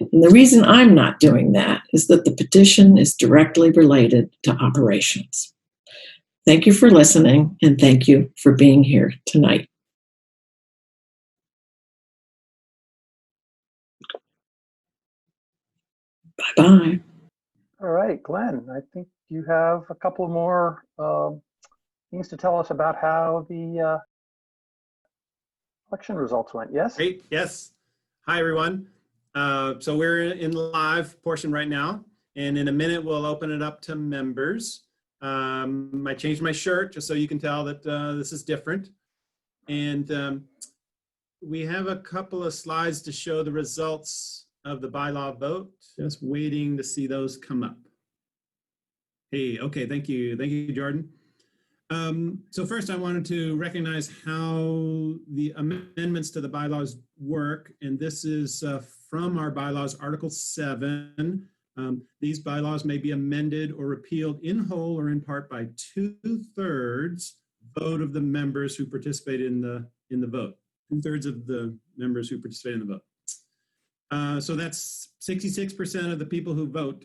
And the reason I'm not doing that is that the petition is directly related to operations. Thank you for listening, and thank you for being here tonight. Bye-bye. All right, Glenn, I think you have a couple more things to tell us about how the election results went. Yes? Great. Yes. Hi, everyone. So we're in the live portion right now, and in a minute we'll open it up to members. I changed my shirt just so you can tell that this is different. And we have a couple of slides to show the results of the bylaw vote. Just waiting to see those come up. Hey, okay, thank you. Thank you, Jordan. So first I wanted to recognize how the amendments to the bylaws work. And this is from our bylaws, Article 7. These bylaws may be amended or repealed in whole or in part by 2/3 vote of the members who participate in the vote. 2/3 of the members who participate in the vote. So that's 66% of the people who vote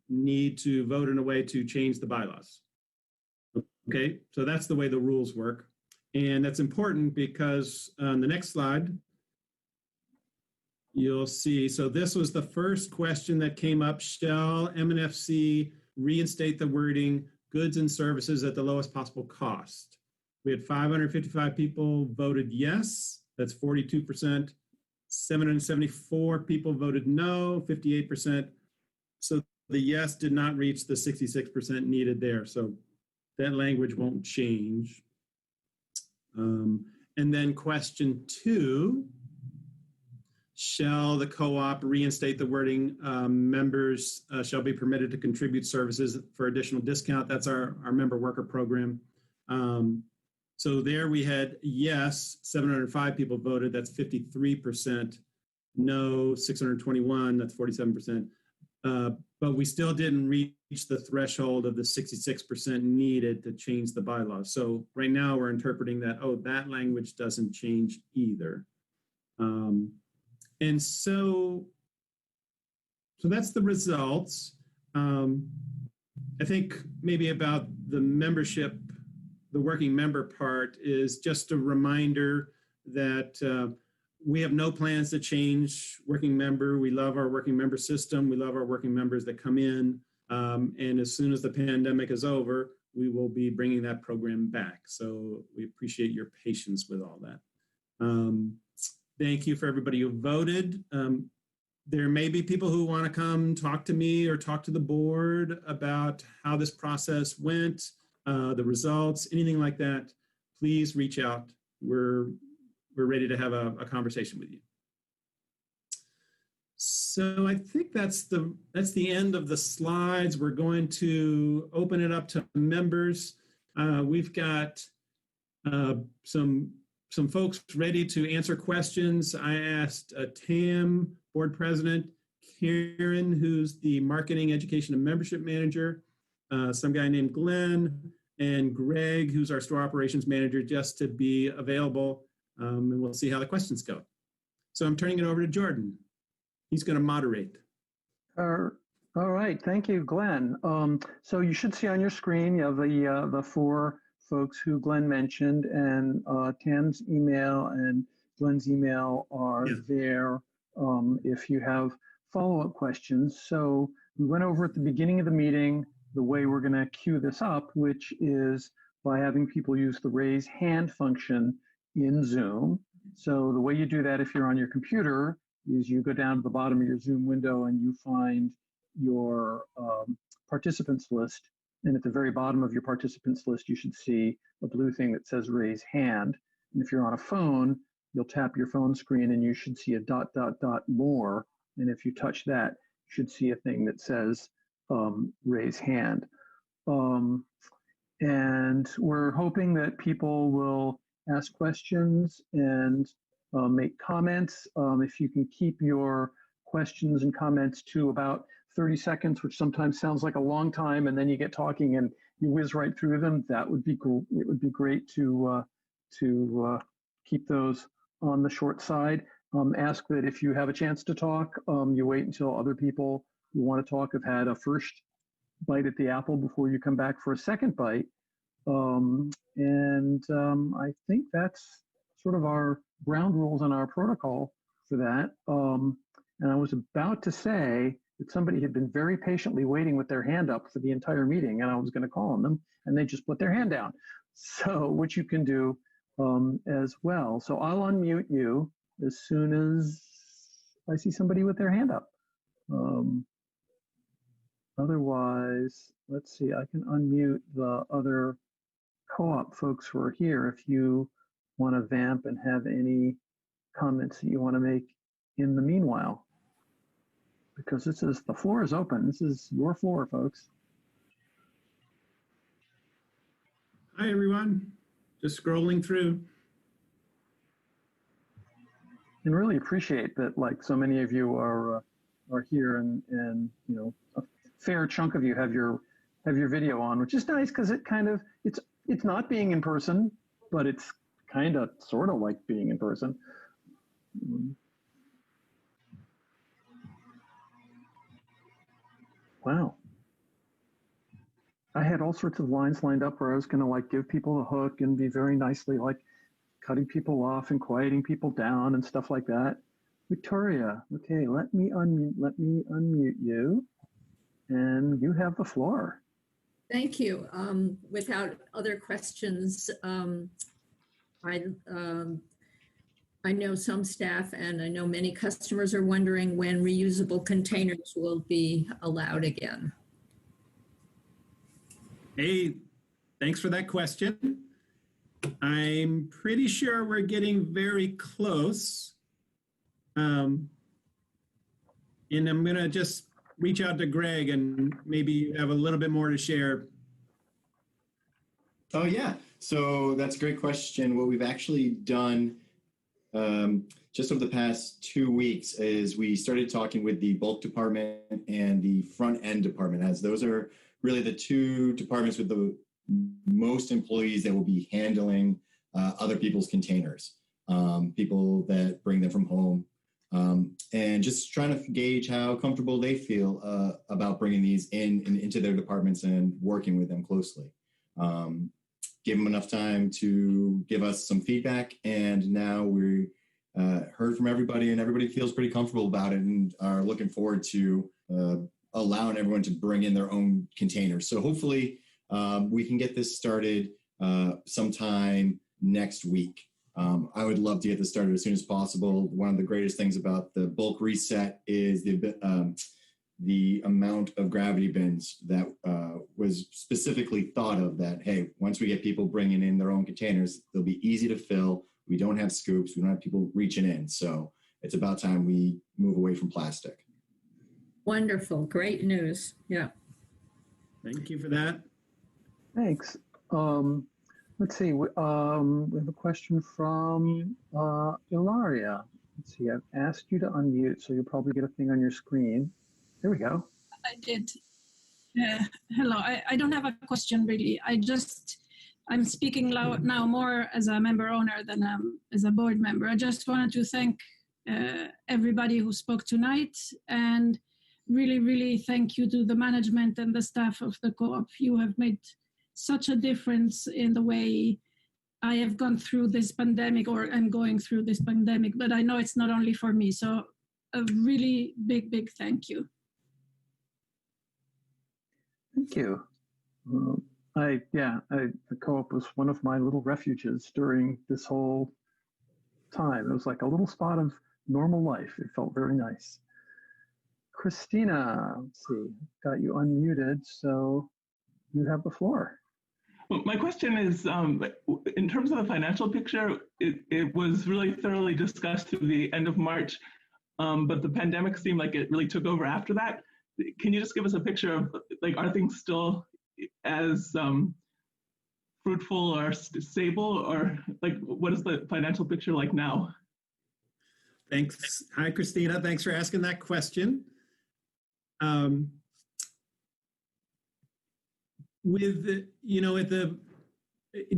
need to vote in a way to change the bylaws. Okay, so that's the way the rules work. And that's important because on the next slide, you'll see, so this was the first question that came up. Shall MNFC reinstate the wording, goods and services at the lowest possible cost? We had 555 people voted yes, that's 42%. 774 people voted no, 58%. So the yes did not reach the 66% needed there. So that language won't change. And then question 2, shall the co-op reinstate the wording, members shall be permitted to contribute services for additional discount. That's our member worker program. So there we had yes, 705 people voted. That's 53%. No, 621. That's 47%. But we still didn't reach the threshold of the 66% needed to change the bylaws. So right now we're interpreting that, that language doesn't change either. And so that's the results. I think maybe about the membership, the working member part is just a reminder that we have no plans to change working member. We love our working member system. We love our working members that come in. And as soon as the pandemic is over, we will be bringing that program back. So we appreciate your patience with all that. Thank you for everybody who voted. There may be people who want to come talk to me or talk to the board about how this process went, the results, anything like that. Please reach out. We're ready to have a conversation with you. So I think that's the end of the slides. We're going to open it up to members. We've got some folks ready to answer questions. I asked Tam, board president, Karen, who's the marketing, education, and membership manager, some guy named Glenn, and Greg, who's our store operations manager, just to be available. And we'll see how the questions go. So I'm turning it over to Jordan. He's going to moderate. All right. Thank you, Glenn. So you should see on your screen, you have the four folks who Glenn mentioned, and Tam's email and Glenn's email are there if you have follow-up questions. So we went over at the beginning of the meeting the way we're going to queue this up, which is by having people use the raise hand function in Zoom. So the way you do that if you're on your computer is you go down to the bottom of your Zoom window and you find your participants list. And at the very bottom of your participants list, you should see a blue thing that says raise hand. And if you're on a phone, you'll tap your phone screen and you should see a ... more. And if you touch that, you should see a thing that says raise hand. And we're hoping that people will ask questions and make comments. If you can keep your questions and comments to about 30 seconds, which sometimes sounds like a long time, and then you get talking and you whiz right through them, that would be cool. It would be great to keep those on the short side. Ask that if you have a chance to talk, you wait until other people who want to talk have had a first bite at the apple before you come back for a second bite. I think that's sort of our ground rules and our protocol for that. And I was about to say that somebody had been very patiently waiting with their hand up for the entire meeting, and I was going to call on them, and they just put their hand down. So, which you can do as well. So I'll unmute you as soon as I see somebody with their hand up. Otherwise, let's see, I can unmute the other co-op folks who are here if you want to vamp and have any comments that you want to make in the meanwhile. Because the floor is open. This is your floor, folks. Hi, everyone. Just scrolling through. And really appreciate that, like, so many of you are here, and you know, a fair chunk of you have your video on, which is nice because it's not being in person, but it's kind of sort of like being in person. Wow. I had all sorts of lines lined up where I was going to like give people a hook and be very nicely like cutting people off and quieting people down and stuff like that. Victoria, okay, let me unmute you, and you have the floor. Thank you. Without other questions, I know some staff and I know many customers are wondering when reusable containers will be allowed again. Hey, thanks for that question. I'm pretty sure we're getting very close. And I'm going to just reach out to Greg and maybe you have a little bit more to share. Oh, yeah. So that's a great question. What we've actually done just over the past 2 weeks is we started talking with the bulk department and the front end department, as those are really the two departments with the most employees that will be handling other people's containers, people that bring them from home, and just trying to gauge how comfortable they feel about bringing these into their departments and working with them closely. Give them enough time to give us some feedback, and now we heard from everybody, and everybody feels pretty comfortable about it and are looking forward to allowing everyone to bring in their own containers. So hopefully we can get this started sometime next week. I would love to get this started as soon as possible. One of the greatest things about the bulk reset is the amount of gravity bins that was specifically thought of, that, hey, once we get people bringing in their own containers, they'll be easy to fill. We don't have scoops. We don't have people reaching in. So it's about time we move away from plastic. Wonderful. Great news. Yeah. Thank you for that. Thanks. Let's see. We have a question from Ilaria. Let's see. I've asked you to unmute, so you'll probably get a thing on your screen. There we go. I did. Hello. I don't have a question really. I'm speaking now more as a member owner than as a board member. I just wanted to thank everybody who spoke tonight, and really, really thank you to the management and the staff of the co-op. You have made such a difference in the way I have gone through this pandemic, or am going through this pandemic, but I know it's not only for me. So a really big, big thank you. Thank you. The co-op was one of my little refuges during this whole time. It was like a little spot of normal life. It felt very nice. Christina, let's see, got you unmuted, so you have the floor. Well, my question is, in terms of the financial picture, it was really thoroughly discussed through the end of March, but the pandemic seemed like it really took over after that. Can you just give us a picture of, like, are things still as fruitful or stable, or like, what is the financial picture like now? Thanks. Hi, Christina. Thanks for asking that question.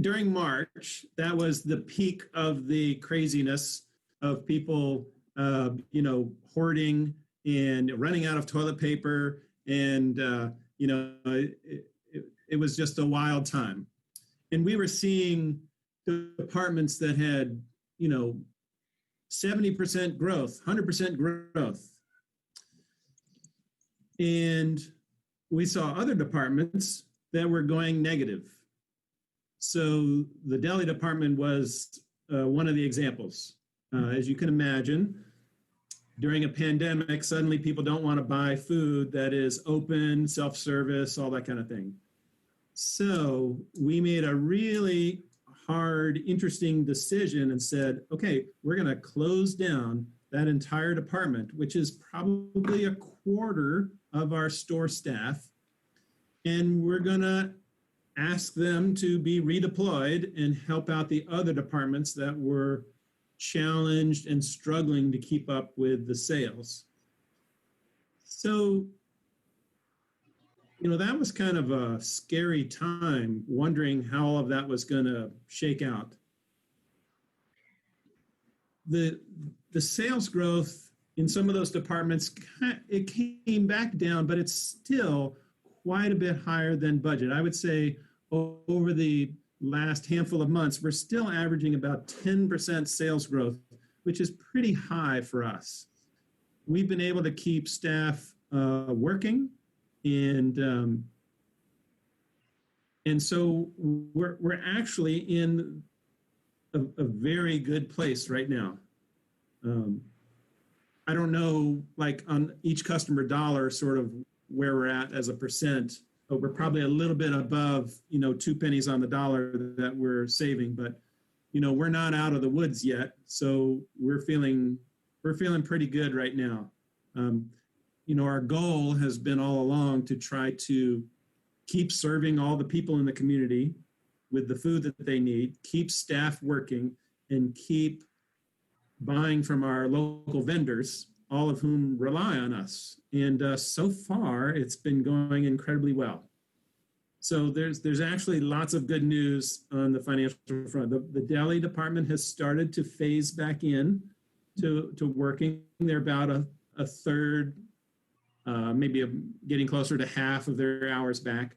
During March, that was the peak of the craziness of people, hoarding and running out of toilet paper, and it was just a wild time. And we were seeing departments that had 70% growth, 100% growth, and we saw other departments that were going negative. So the deli department was one of the examples. As you can imagine, during a pandemic, suddenly people don't want to buy food that is open, self-service, all that kind of thing. So we made a really hard, interesting decision and said, okay, we're going to close down that entire department, which is probably a quarter of our store staff, and we're going to ask them to be redeployed and help out the other departments that were challenged and struggling to keep up with the sales. So, that was kind of a scary time, wondering how all of that was going to shake out. The sales growth in some of those departments, it came back down, but it's still quite a bit higher than budget. I would say over the last handful of months, we're still averaging about 10% sales growth, which is pretty high for us. We've been able to keep staff working, and so we're actually in a very good place right now. I don't know, like on each customer dollar, sort of where we're at as a percent, but we're probably a little bit above, 2 pennies on the dollar that we're saving. But, we're not out of the woods yet. So we're feeling we're feeling pretty good right now. Our goal has been all along to try to keep serving all the people in the community with the food that they need, keep staff working, and keep buying from our local vendors, all of whom rely on us. And so far, it's been going incredibly well. So there's actually lots of good news on the financial front. The deli department has started to phase back in to working. They're about a third, maybe getting closer to half of their hours back.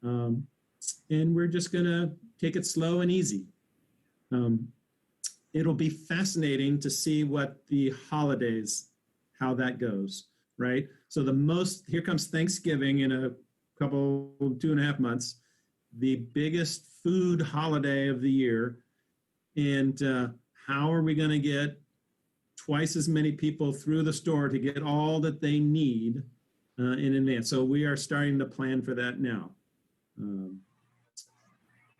And we're just going to take it slow and easy. It'll be fascinating to see what the holidays, how that goes, right? So here comes Thanksgiving in a couple, 2.5 months, the biggest food holiday of the year. And how are we going to get twice as many people through the store to get all that they need in advance? So we are starting to plan for that now.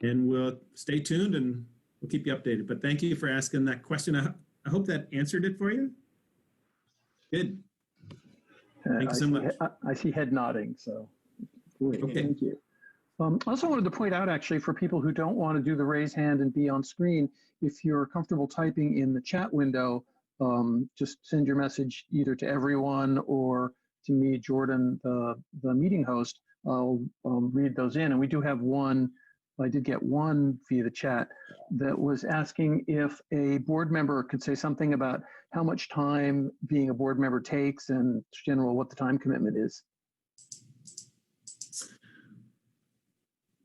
And we'll stay tuned and we'll keep you updated. But thank you for asking that question. I hope that answered it for you. Good. Thank you so much. I see head nodding, so great. Okay. Thank you. I also wanted to point out, actually, for people who don't want to do the raise hand and be on screen, if you're comfortable typing in the chat window, just send your message either to everyone or to me, Jordan, the meeting host. I'll read those in. And we do have one. I did get one via the chat that was asking if a board member could say something about how much time being a board member takes and in general what the time commitment is.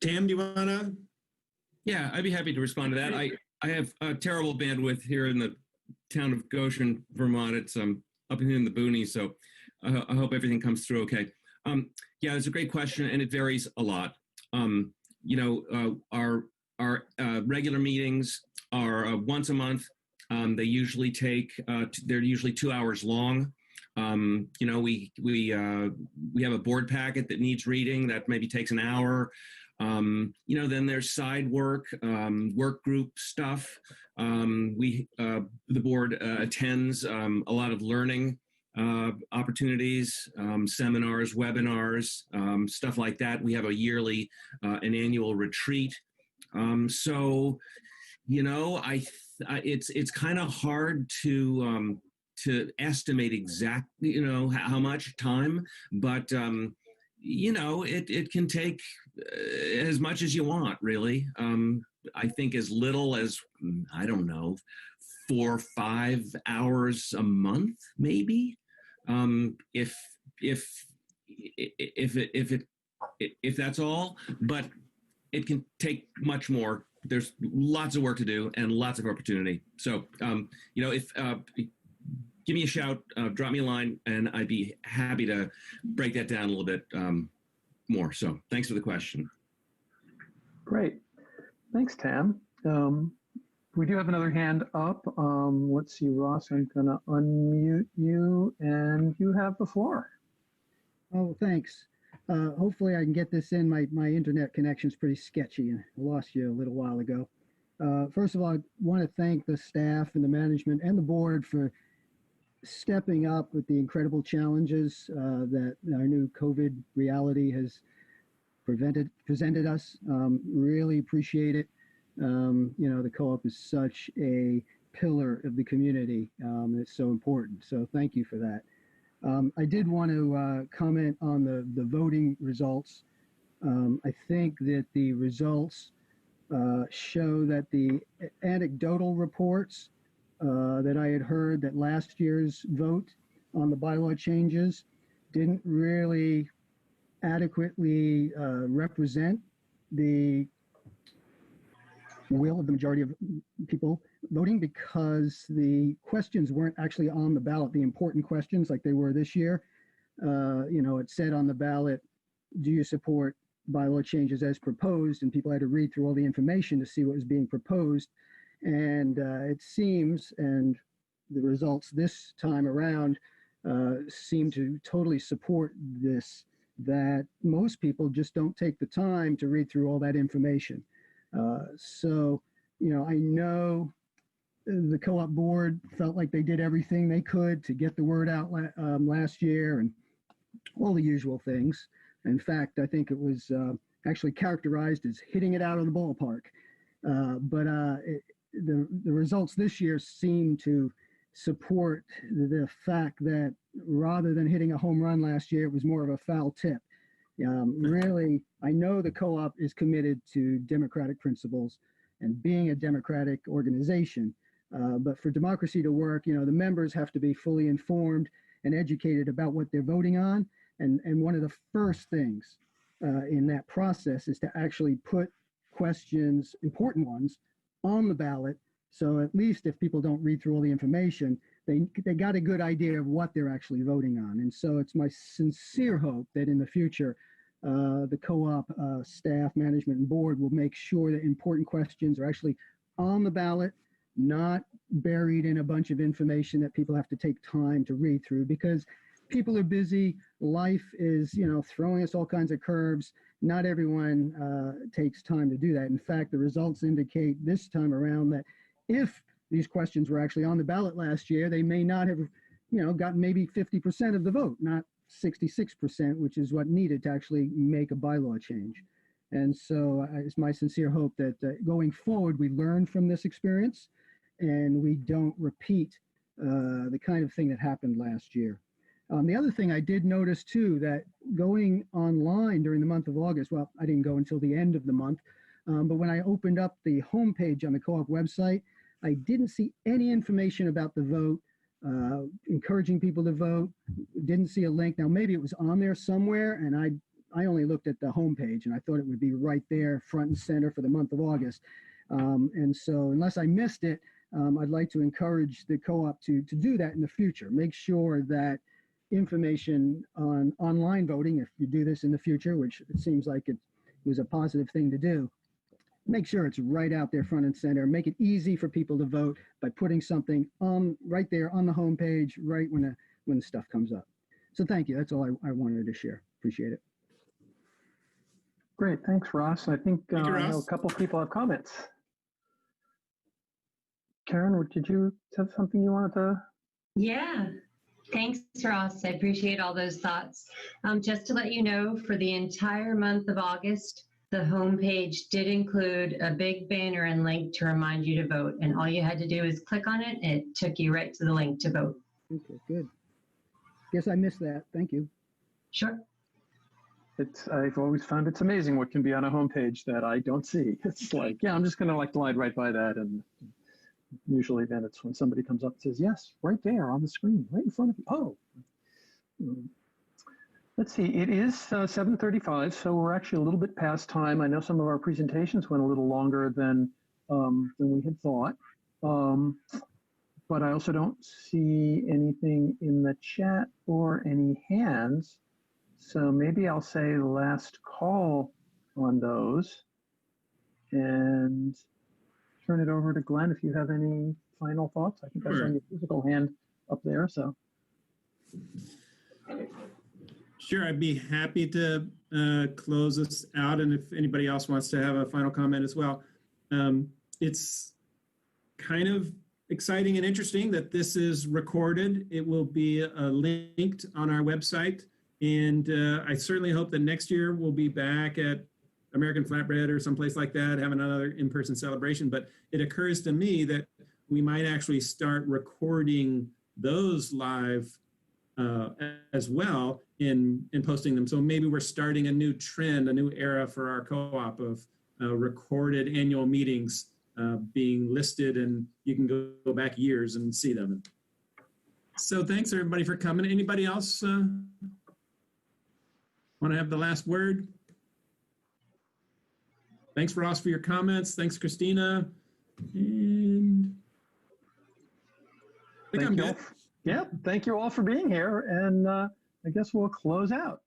Tam, do you want to? Yeah, I'd be happy to respond to that. I have a terrible bandwidth here in the town of Goshen, Vermont. It's up in the boonies, so I hope everything comes through okay. Yeah, it's a great question, and it varies a lot. Our regular meetings are once a month. They usually they're usually 2 hours long. We have a board packet that needs reading that maybe takes an hour. Then there's side work, work group stuff. The board attends a lot of learning opportunities, seminars, webinars, stuff like that. We have a yearly, an annual retreat. It's kind of hard to estimate exactly, how much time, but it can take as much as you want, really. I think as little as, 4 or 5 hours a month, maybe. If that's all, but it can take much more. There's lots of work to do and lots of opportunity. So, give me a shout, drop me a line, and I'd be happy to break that down a little bit more. So thanks for the question. Great. Thanks, Tam. We do have another hand up. Let's see, Ross, I'm going to unmute you, and you have the floor. Oh, thanks. Hopefully I can get this in. My internet connection's pretty sketchy. I lost you a little while ago. First of all, I want to thank the staff and the management and the board for stepping up with the incredible challenges that our new COVID reality has presented us. Really appreciate it. The co-op is such a pillar of the community. It's so important. So thank you for that. I did want to comment on the voting results. I think that the results show that the anecdotal reports that I had heard that last year's vote on the bylaw changes didn't really adequately represent the will of the majority of people voting, because the questions weren't actually on the ballot, the important questions like they were this year. It said on the ballot, do you support bylaw changes as proposed? And people had to read through all the information to see what was being proposed. And it seems, and the results this time around seem to totally support this, that most people just don't take the time to read through all that information. I know the co-op board felt like they did everything they could to get the word out last year and all the usual things. In fact, I think it was actually characterized as hitting it out of the ballpark. The results this year seem to support the fact that rather than hitting a home run last year, it was more of a foul tip. Really, I know the co-op is committed to democratic principles and being a democratic organization. But for democracy to work, the members have to be fully informed and educated about what they're voting on. And one of the first things in that process is to actually put questions, important ones, on the ballot. So at least if people don't read through all the information, they got a good idea of what they're actually voting on. And so it's my sincere hope that in the future, the co-op staff, management, and board will make sure that important questions are actually on the ballot, not buried in a bunch of information that people have to take time to read through, because people are busy. Life is, throwing us all kinds of curves. Not everyone takes time to do that. In fact, the results indicate this time around that if these questions were actually on the ballot last year, they may not have, gotten maybe 50% of the vote, not 66%, which is what needed to actually make a bylaw change. And so it's my sincere hope that going forward, we learn from this experience and we don't repeat the kind of thing that happened last year. The other thing I did notice too, that going online during the month of August, well, I didn't go until the end of the month, but when I opened up the homepage on the co-op website, I didn't see any information about the vote, encouraging people to vote, didn't see a link. Now, maybe it was on there somewhere, and I only looked at the homepage, and I thought it would be right there, front and center for the month of August. And so unless I missed it, I'd like to encourage the co-op to do that in the future. Make sure that information on online voting, if you do this in the future, which it seems like it was a positive thing to do, make sure it's right out there front and center. Make it easy for people to vote by putting something on right there on the homepage, right when the stuff comes up. So thank you. That's all I wanted to share. Appreciate it. Great. Thanks, Ross. I think Thank you, I know Ross. a couple of people have comments. Karen, did you have something you wanted to? Yeah. Thanks, Ross. I appreciate all those thoughts. Just to let you know, for the entire month of August, the homepage did include a big banner and link to remind you to vote. And all you had to do is click on it. And it took you right to the link to vote. Okay, good. Guess I missed that. Thank you. Sure. I've always found it's amazing what can be on a homepage that I don't see. It's like, yeah, I'm just going to glide right by that. And usually then it's when somebody comes up and says, yes, right there on the screen, right in front of you. Oh, let's see. It is 7:35, so we're actually a little bit past time. I know some of our presentations went a little longer than we had thought. But I also don't see anything in the chat or any hands. So maybe I'll say last call on those and turn it over to Glenn if you have any final thoughts. I think I saw your physical hand up there. So. Sure, I'd be happy to close us out, and if anybody else wants to have a final comment as well. It's kind of exciting and interesting that this is recorded. It will be linked on our website, and I certainly hope that next year we'll be back at American Flatbread or someplace like that, have another in-person celebration. But it occurs to me that we might actually start recording those live as well in posting them. So maybe we're starting a new trend, a new era for our co-op of recorded annual meetings being listed, and you can go back years and see them. So thanks everybody for coming. Anybody else want to have the last word? Thanks, Ross, for your comments. Thanks, Christina. And I think I'm good. Yeah, thank you all for being here, and I guess we'll close out.